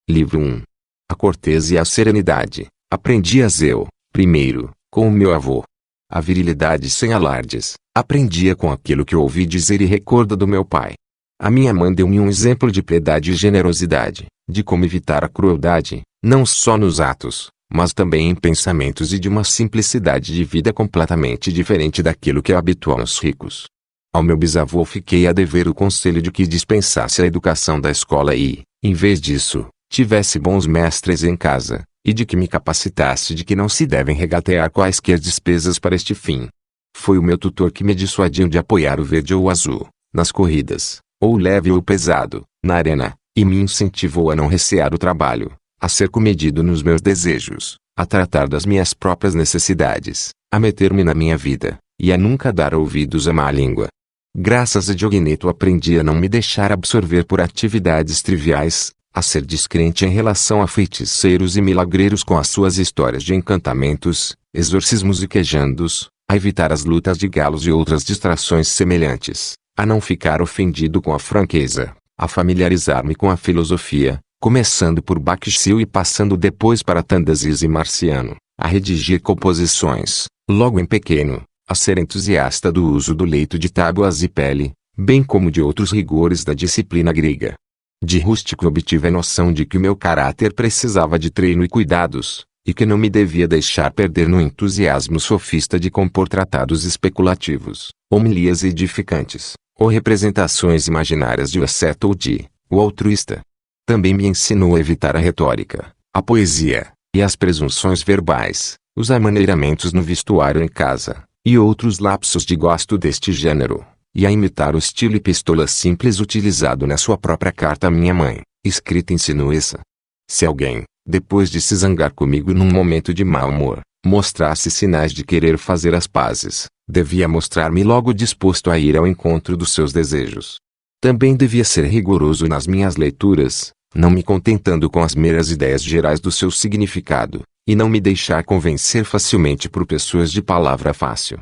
Livro 1. A corteza e a serenidade. Aprendi-as eu, primeiro, com o meu avô. A virilidade sem alardes, aprendia com aquilo que ouvi dizer e recordo do meu pai. A minha mãe deu-me um exemplo de piedade e generosidade, de como evitar a crueldade, não só nos atos, mas também em pensamentos, e de uma simplicidade de vida completamente diferente daquilo que é habitual aos ricos. Ao meu bisavô fiquei a dever o conselho de que dispensasse a educação da escola e, em vez disso, tivesse bons mestres em casa, e de que me capacitasse de que não se devem regatear quaisquer despesas para este fim. Foi o meu tutor que me dissuadiu de apoiar o verde ou o azul, nas corridas, ou o leve ou o pesado, na arena, e me incentivou a não recear o trabalho, a ser comedido nos meus desejos, a tratar das minhas próprias necessidades, a meter-me na minha vida, e a nunca dar ouvidos à má língua. Graças a Diogneto aprendi a não me deixar absorver por atividades triviais, a ser descrente em relação a feiticeiros e milagreiros com as suas histórias de encantamentos, exorcismos e quejandos, a evitar as lutas de galos e outras distrações semelhantes, a não ficar ofendido com a franqueza, a familiarizar-me com a filosofia, começando por Baxil e passando depois para Tandasis e Marciano, a redigir composições, logo em pequeno, a ser entusiasta do uso do leito de tábuas e pele, bem como de outros rigores da disciplina grega. De rústico obtive a noção de que o meu caráter precisava de treino e cuidados, e que não me devia deixar perder no entusiasmo sofista de compor tratados especulativos, homilias edificantes, ou representações imaginárias de o asceta ou de o altruísta. Também me ensinou a evitar a retórica, a poesia, e as presunções verbais, os amaneiramentos no vestuário em casa, e outros lapsos de gosto deste gênero, e a imitar o estilo epístola simples utilizado na sua própria carta à minha mãe, escrita em sinuesa. Se alguém, depois de se zangar comigo num momento de mau humor, mostrasse sinais de querer fazer as pazes, devia mostrar-me logo disposto a ir ao encontro dos seus desejos. Também devia ser rigoroso nas minhas leituras, não me contentando com as meras ideias gerais do seu significado, e não me deixar convencer facilmente por pessoas de palavra fácil.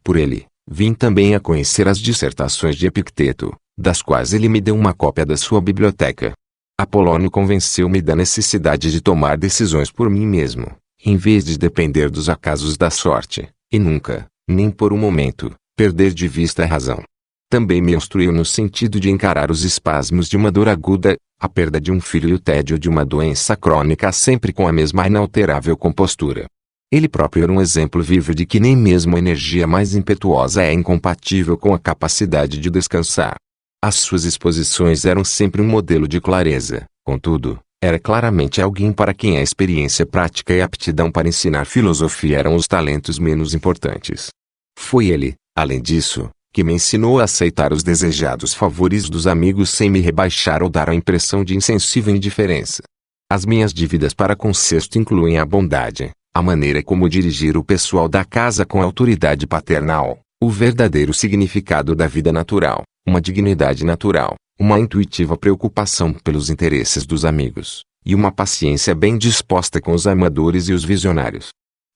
Por ele, vim também a conhecer as dissertações de Epicteto, das quais ele me deu uma cópia da sua biblioteca. Apolônio convenceu-me da necessidade de tomar decisões por mim mesmo, em vez de depender dos acasos da sorte, e nunca, nem por um momento, perder de vista a razão. Também me instruiu no sentido de encarar os espasmos de uma dor aguda, a perda de um filho e o tédio de uma doença crônica sempre com a mesma inalterável compostura. Ele próprio era um exemplo vivo de que nem mesmo a energia mais impetuosa é incompatível com a capacidade de descansar. As suas exposições eram sempre um modelo de clareza, contudo, era claramente alguém para quem a experiência prática e a aptidão para ensinar filosofia eram os talentos menos importantes. Foi ele, além disso, que me ensinou a aceitar os desejados favores dos amigos sem me rebaixar ou dar a impressão de insensível indiferença. As minhas dívidas para com Sexto incluem a bondade, a maneira como dirigir o pessoal da casa com autoridade paternal, o verdadeiro significado da vida natural, uma dignidade natural, uma intuitiva preocupação pelos interesses dos amigos, e uma paciência bem disposta com os amadores e os visionários.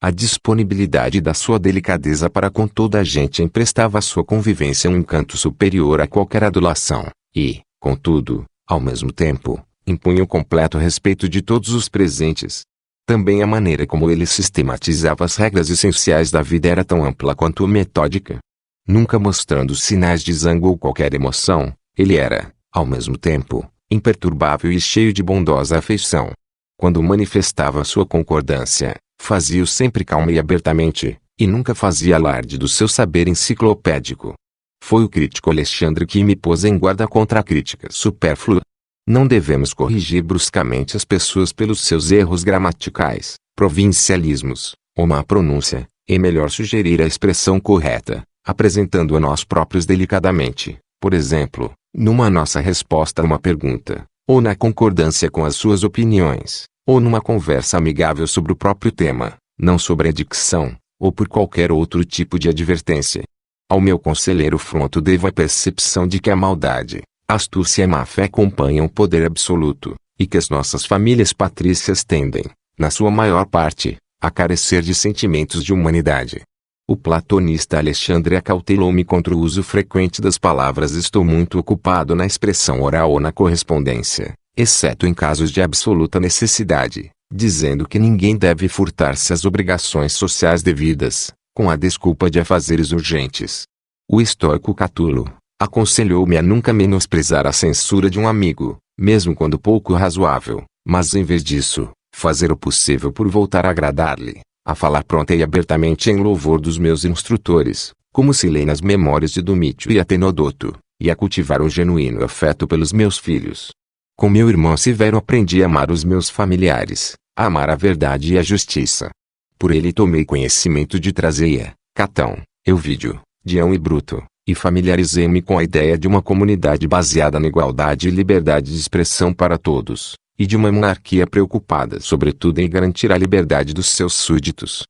A disponibilidade da sua delicadeza para com toda a gente emprestava à sua convivência um encanto superior a qualquer adulação, e, contudo, ao mesmo tempo, impunha o completo respeito de todos os presentes. Também a maneira como ele sistematizava as regras essenciais da vida era tão ampla quanto metódica. Nunca mostrando sinais de zango ou qualquer emoção, ele era, ao mesmo tempo, imperturbável e cheio de bondosa afeição. Quando manifestava sua concordância, fazia-o sempre calma e abertamente, e nunca fazia alarde do seu saber enciclopédico. Foi o crítico Alexandre que me pôs em guarda contra a crítica supérflua. Não devemos corrigir bruscamente as pessoas pelos seus erros gramaticais, provincialismos, ou má pronúncia, é melhor sugerir a expressão correta, apresentando a nós próprios delicadamente, por exemplo, numa nossa resposta a uma pergunta, ou na concordância com as suas opiniões, ou numa conversa amigável sobre o próprio tema, não sobre a dicção, ou por qualquer outro tipo de advertência. Ao meu conselheiro Fronto devo a percepção de que a maldade, a astúcia e a má-fé acompanham o poder absoluto, e que as nossas famílias patrícias tendem, na sua maior parte, a carecer de sentimentos de humanidade. O platonista Alexandre acautelou-me contra o uso frequente das palavras "estou muito ocupado" na expressão oral ou na correspondência, exceto em casos de absoluta necessidade, dizendo que ninguém deve furtar-se às obrigações sociais devidas, com a desculpa de afazeres urgentes. O estoico Catulo aconselhou-me a nunca menosprezar a censura de um amigo, mesmo quando pouco razoável, mas em vez disso, fazer o possível por voltar a agradar-lhe, a falar pronta e abertamente em louvor dos meus instrutores, como se lê nas memórias de Domítio e Atenódoto, e a cultivar um genuíno afeto pelos meus filhos. Com meu irmão Severo aprendi a amar os meus familiares, a amar a verdade e a justiça. Por ele tomei conhecimento de Trazeia, Catão, Euvídio, Dião e Bruto, e familiarizei-me com a ideia de uma comunidade baseada na igualdade e liberdade de expressão para todos, e de uma monarquia preocupada sobretudo em garantir a liberdade dos seus súditos.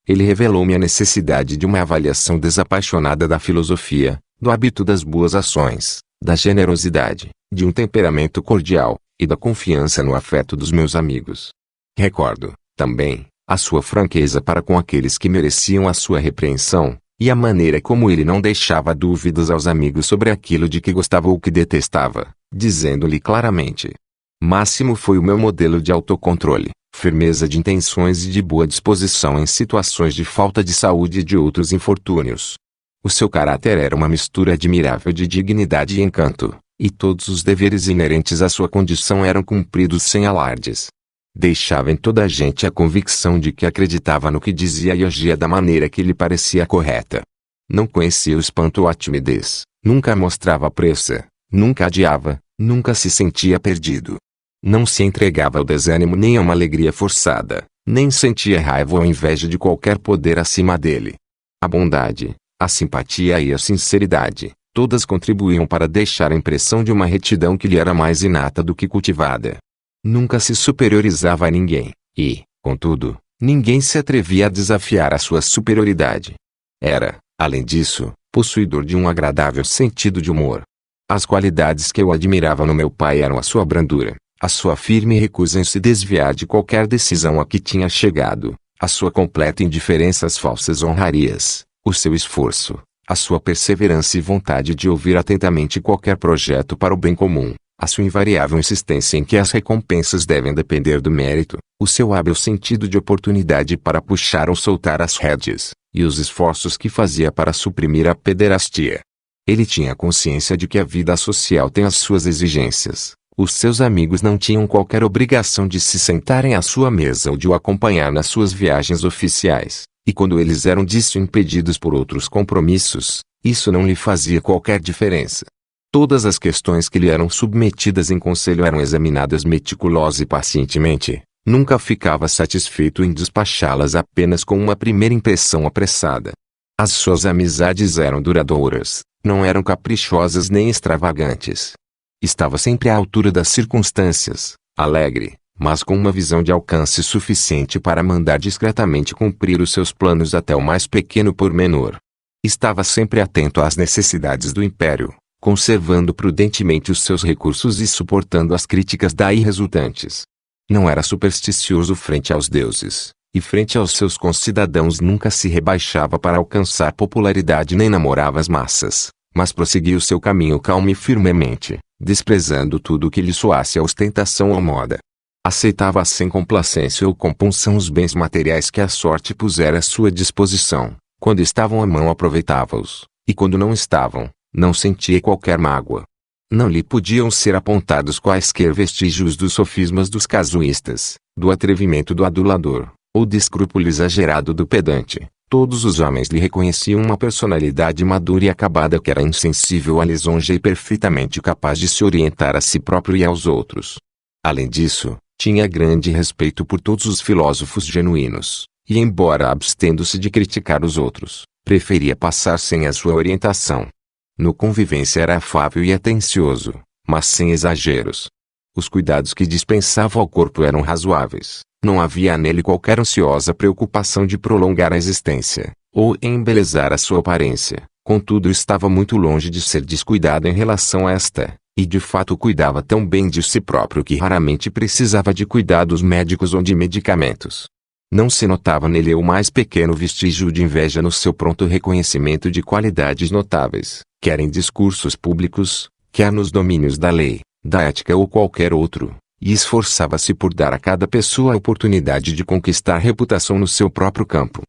Ele revelou-me a necessidade de uma avaliação desapaixonada da filosofia, do hábito das boas ações, da generosidade, de um temperamento cordial, e da confiança no afeto dos meus amigos. Recordo, também, a sua franqueza para com aqueles que mereciam a sua repreensão, e a maneira como ele não deixava dúvidas aos amigos sobre aquilo de que gostava ou que detestava, dizendo-lhe claramente. Máximo foi o meu modelo de autocontrole, firmeza de intenções e de boa disposição em situações de falta de saúde e de outros infortúnios. O seu caráter era uma mistura admirável de dignidade e encanto, e todos os deveres inerentes à sua condição eram cumpridos sem alardes. Deixava em toda a gente a convicção de que acreditava no que dizia e agia da maneira que lhe parecia correta. Não conhecia o espanto ou a timidez, nunca mostrava pressa, nunca adiava, nunca se sentia perdido. Não se entregava ao desânimo nem a uma alegria forçada, nem sentia raiva ou inveja de qualquer poder acima dele. A bondade, a simpatia e a sinceridade, todas contribuíam para deixar a impressão de uma retidão que lhe era mais inata do que cultivada. Nunca se superiorizava a ninguém, e, contudo, ninguém se atrevia a desafiar a sua superioridade. Era, além disso, possuidor de um agradável sentido de humor. As qualidades que eu admirava no meu pai eram a sua brandura, a sua firme recusa em se desviar de qualquer decisão a que tinha chegado, a sua completa indiferença às falsas honrarias, o seu esforço, a sua perseverança e vontade de ouvir atentamente qualquer projeto para o bem comum, a sua invariável insistência em que as recompensas devem depender do mérito, o seu hábil sentido de oportunidade para puxar ou soltar as rédeas, e os esforços que fazia para suprimir a pederastia. Ele tinha consciência de que a vida social tem as suas exigências. Os seus amigos não tinham qualquer obrigação de se sentarem à sua mesa ou de o acompanhar nas suas viagens oficiais, e quando eles eram disso impedidos por outros compromissos, isso não lhe fazia qualquer diferença. Todas as questões que lhe eram submetidas em conselho eram examinadas meticulosa e pacientemente. Nunca ficava satisfeito em despachá-las apenas com uma primeira impressão apressada. As suas amizades eram duradouras, não eram caprichosas nem extravagantes. Estava sempre à altura das circunstâncias, alegre, mas com uma visão de alcance suficiente para mandar discretamente cumprir os seus planos até o mais pequeno pormenor. Estava sempre atento às necessidades do império, conservando prudentemente os seus recursos e suportando as críticas daí resultantes. Não era supersticioso frente aos deuses, e frente aos seus concidadãos nunca se rebaixava para alcançar popularidade nem namorava as massas, mas prosseguia o seu caminho calmo e firmemente, desprezando tudo o que lhe soasse a ostentação ou moda. Aceitava sem complacência ou compunção os bens materiais que a sorte pusera à sua disposição. Quando estavam à mão aproveitava-os, e quando não estavam, não sentia qualquer mágoa. Não lhe podiam ser apontados quaisquer vestígios dos sofismas dos casuístas, do atrevimento do adulador, ou do escrúpulo exagerado do pedante. Todos os homens lhe reconheciam uma personalidade madura e acabada que era insensível à lisonja e perfeitamente capaz de se orientar a si próprio e aos outros. Além disso, tinha grande respeito por todos os filósofos genuínos, e embora abstendo-se de criticar os outros, preferia passar sem a sua orientação. No convivência era afável e atencioso, mas sem exageros. Os cuidados que dispensava ao corpo eram razoáveis, não havia nele qualquer ansiosa preocupação de prolongar a existência, ou embelezar a sua aparência, contudo estava muito longe de ser descuidado em relação a esta, e de fato cuidava tão bem de si próprio que raramente precisava de cuidados médicos ou de medicamentos. Não se notava nele o mais pequeno vestígio de inveja no seu pronto reconhecimento de qualidades notáveis, quer em discursos públicos, quer nos domínios da lei, da ética ou qualquer outro, e esforçava-se por dar a cada pessoa a oportunidade de conquistar reputação no seu próprio campo.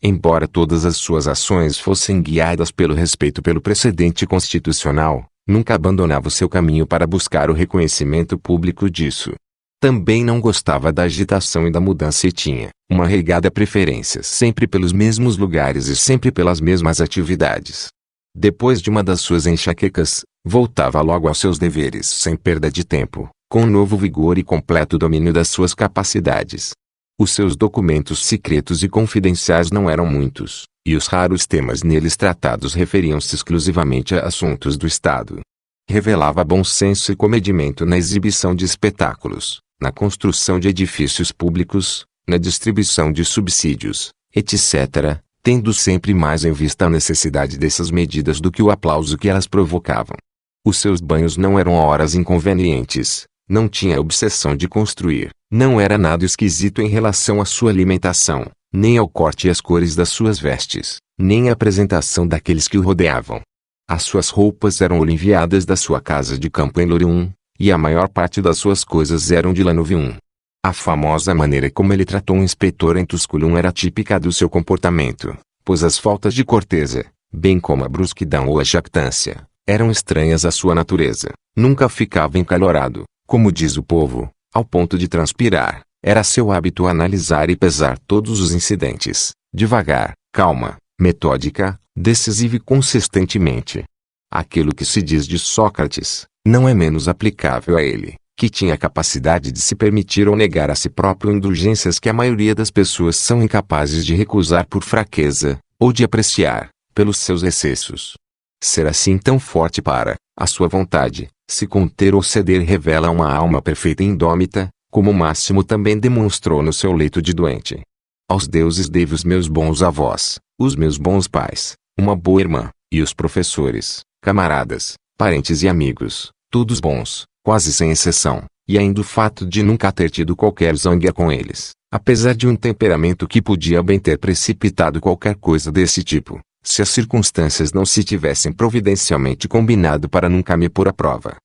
Embora todas as suas ações fossem guiadas pelo respeito pelo precedente constitucional, nunca abandonava o seu caminho para buscar o reconhecimento público disso. Também não gostava da agitação e da mudança e tinha uma regada preferência sempre pelos mesmos lugares e sempre pelas mesmas atividades. Depois de uma das suas enxaquecas, voltava logo aos seus deveres sem perda de tempo, com novo vigor e completo domínio das suas capacidades. Os seus documentos secretos e confidenciais não eram muitos, e os raros temas neles tratados referiam-se exclusivamente a assuntos do Estado. Revelava bom senso e comedimento na exibição de espetáculos, na construção de edifícios públicos, na distribuição de subsídios, etc., tendo sempre mais em vista a necessidade dessas medidas do que o aplauso que elas provocavam. Os seus banhos não eram a horas inconvenientes, não tinha a obsessão de construir, não era nada esquisito em relação à sua alimentação, nem ao corte e às cores das suas vestes, nem à apresentação daqueles que o rodeavam. As suas roupas eram enviadas da sua casa de campo em Lorium, e a maior parte das suas coisas eram de Lanovium. A famosa maneira como ele tratou um inspetor em Tusculum era típica do seu comportamento, pois as faltas de corteza, bem como a brusquidão ou a jactância, eram estranhas à sua natureza. Nunca ficava encalorado, como diz o povo, ao ponto de transpirar. Era seu hábito analisar e pesar todos os incidentes, devagar, calma, metódica, decisiva e consistentemente. Aquilo que se diz de Sócrates, não é menos aplicável a ele, que tinha a capacidade de se permitir ou negar a si próprio indulgências que a maioria das pessoas são incapazes de recusar por fraqueza, ou de apreciar, pelos seus excessos. Ser assim tão forte para, a sua vontade, se conter ou ceder revela uma alma perfeita e indómita, como Máximo também demonstrou no seu leito de doente. Aos deuses devo os meus bons avós, os meus bons pais, uma boa irmã, e os professores, camaradas, parentes e amigos, todos bons, quase sem exceção, e ainda o fato de nunca ter tido qualquer zanga com eles, apesar de um temperamento que podia bem ter precipitado qualquer coisa desse tipo, se as circunstâncias não se tivessem providencialmente combinado para nunca me pôr à prova.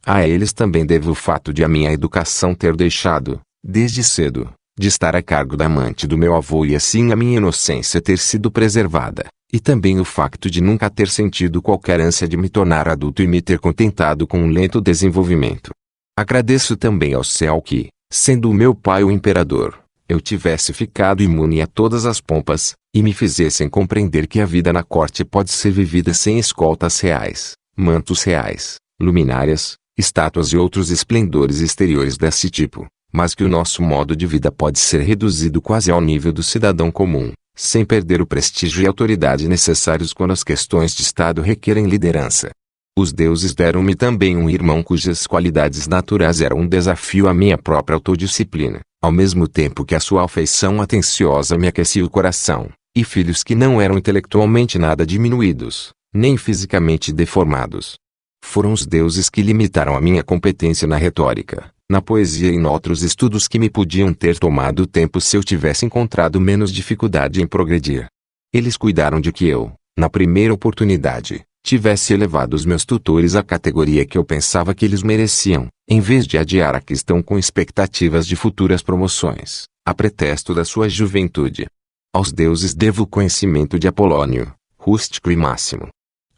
A eles também devo o fato de a minha educação ter deixado, desde cedo, de estar a cargo da amante do meu avô e assim a minha inocência ter sido preservada, e também o facto de nunca ter sentido qualquer ânsia de me tornar adulto e me ter contentado com um lento desenvolvimento. Agradeço também ao céu que, sendo o meu pai o imperador, eu tivesse ficado imune a todas as pompas, e me fizessem compreender que a vida na corte pode ser vivida sem escoltas reais, mantos reais, luminárias, estátuas e outros esplendores exteriores desse tipo, mas que o nosso modo de vida pode ser reduzido quase ao nível do cidadão comum, sem perder o prestígio e autoridade necessários quando as questões de Estado requerem liderança. Os deuses deram-me também um irmão cujas qualidades naturais eram um desafio à minha própria autodisciplina, ao mesmo tempo que a sua afeição atenciosa me aquecia o coração, e filhos que não eram intelectualmente nada diminuídos, nem fisicamente deformados. Foram os deuses que limitaram a minha competência na retórica, na poesia e em outros estudos que me podiam ter tomado tempo se eu tivesse encontrado menos dificuldade em progredir. Eles cuidaram de que eu, na primeira oportunidade, tivesse elevado os meus tutores à categoria que eu pensava que eles mereciam, em vez de adiar a questão com expectativas de futuras promoções, a pretexto da sua juventude. Aos deuses devo o conhecimento de Apolônio, Rústico e Máximo.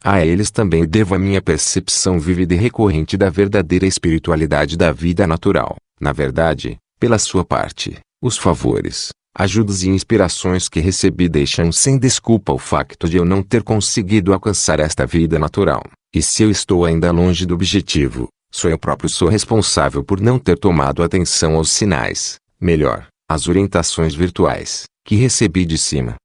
A eles também devo a minha percepção vívida e recorrente da verdadeira espiritualidade da vida natural. Na verdade, pela sua parte, os favores, ajudas e inspirações que recebi deixam sem desculpa o facto de eu não ter conseguido alcançar esta vida natural. E se eu estou ainda longe do objetivo, eu próprio sou responsável por não ter tomado atenção aos sinais, melhor, às orientações virtuais, que recebi de cima.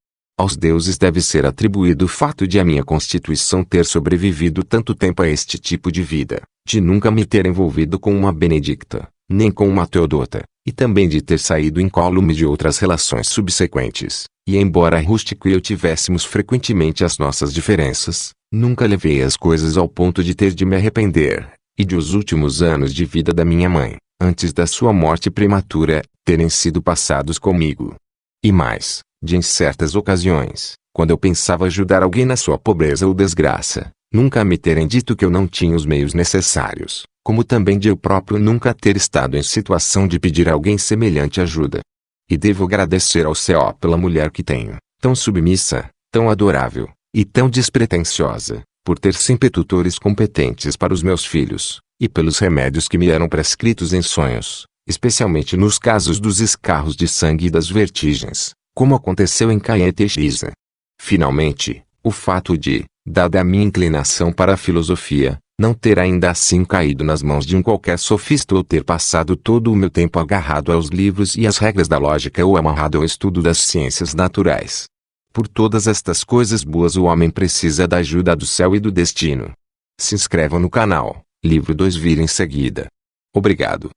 Aos deuses deve ser atribuído o fato de a minha constituição ter sobrevivido tanto tempo a este tipo de vida, de nunca me ter envolvido com uma Benedicta, nem com uma Teodota, e também de ter saído incólume de outras relações subsequentes, e embora Rústico e eu tivéssemos frequentemente as nossas diferenças, nunca levei as coisas ao ponto de ter de me arrepender, e de os últimos anos de vida da minha mãe, antes da sua morte prematura, terem sido passados comigo. E mais, de em certas ocasiões, quando eu pensava ajudar alguém na sua pobreza ou desgraça, Nunca me terem dito que eu não tinha os meios necessários, como também de eu próprio nunca ter estado em situação de pedir a alguém semelhante ajuda. E devo agradecer ao céu pela mulher que tenho, tão submissa, tão adorável, e tão despretensiosa, por ter sempre tutores competentes para os meus filhos, e pelos remédios que me eram prescritos em sonhos, especialmente nos casos dos escarros de sangue e das vertigens, como aconteceu em Caetechisa. Finalmente, o fato de, dada a minha inclinação para a filosofia, não ter ainda assim caído nas mãos de um qualquer sofista ou ter passado todo o meu tempo agarrado aos livros e às regras da lógica ou amarrado ao estudo das ciências naturais. Por todas estas coisas boas o homem precisa da ajuda do céu e do destino. Se inscrevam no canal, livro 2 vira em seguida. Obrigado.